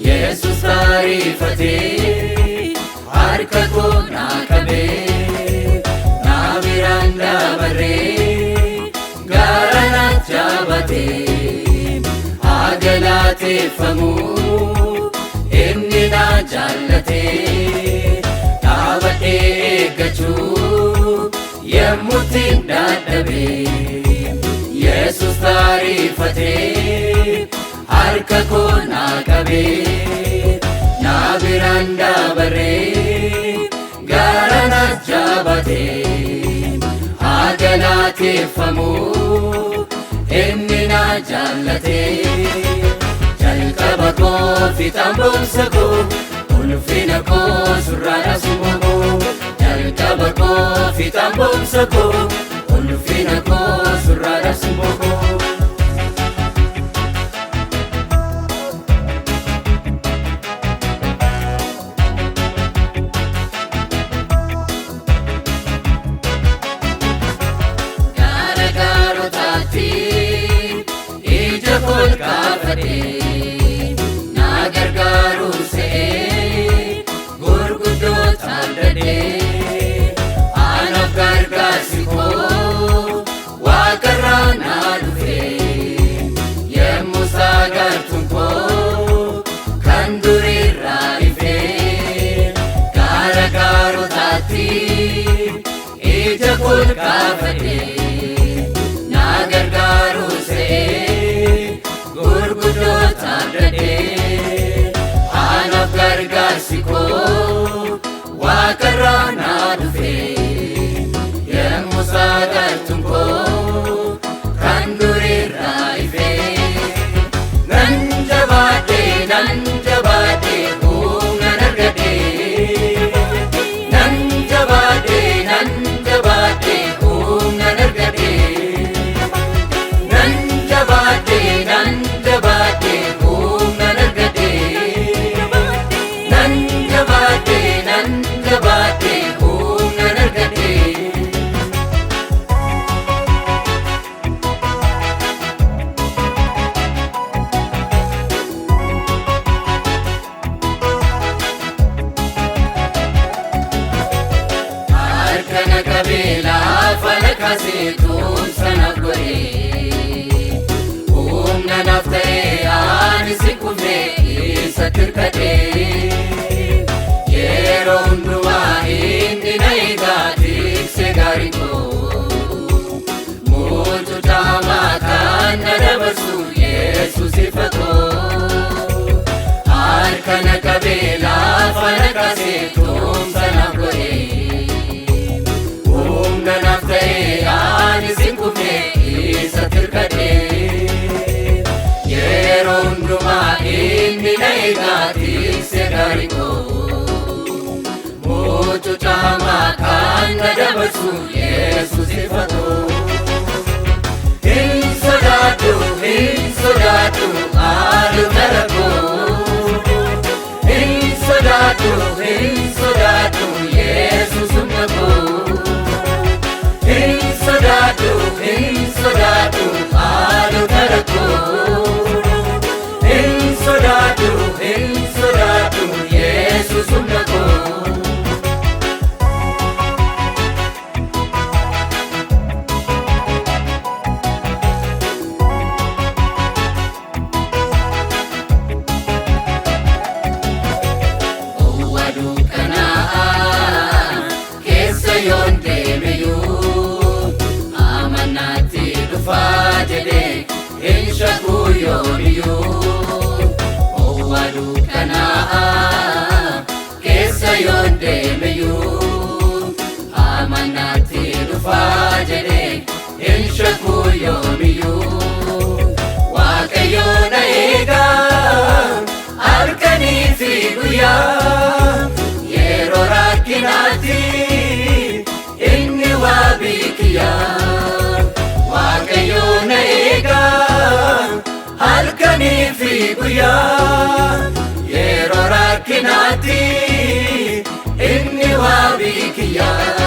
Yesus tarifate harka koo naa qabee naa biraan dabaree gara naa jaabatee haa galateeffamu inni naa jaallatee dhaabadhee eeggachuu yemmuutti dadhabee Yesus tarifate harka koo naa qabee naa biraan dabaree gara naa jaabatee haa galateeffamu inni naa jaallatee jalqaba koo fiixaan boonsa koo ulfina koo surraadha suma koo jalqaba koo fiixaan boonsa koo ulfina koo surraadha suma koo naa gargaaru se'ee gurguddoota dadhee anaaf gargaarsi koo waaqarraa naa dhufee yemmuu saagartuun koo kan durirraa ifee gaara gaarotaatti ija kol kaafadhee naa gargaaru se'ee gurguddoota dadhee anaaf gargaarsi koo waaqarraa naa dhufee yemmuu saagartuun koo kan durirraa ifee nan jabaadhee humnan argadhee nan jabaadhee humnan argadhee nan jabaadhee humnan argadhee nan jabaadhee humnan argadhee harka na qabee lafa na kaasee tumsa naaf godhee humna naaf ta'ee ani si kufee isatti hirkadhee yeroo hundumaa inni na eegaa tiksee gaarii koo mootota hamaa kan na dabarsu Yesus ifa koo harka na qabee lafa na kaasee tumsa naaf godhee humna naaf ta'ee ani si kufee isatti hirkadhee yeroo hundumaa inni na eegaa tiksee gaarii koo mootota hamaa kan na dabarsu Yesus ifa koo hin sodaadhu haalota rakkoo hin sodaadhu Yesus humna koo hin sodaadhu haalota rakkoo hin sodaadhu Yesus humna koo yoon deemeyyuu amannaatti dhufaa jedhee hin shakku yooniyyuu owwaa dukkanaa keessa yoon deemeyyuu amannaatti dhufaa jedhee hin shakku yoomiyyuu Waaqayyo na eegaa halkanii fi guyyaa yeroo rakkinaatti inni waabii kiyyaa.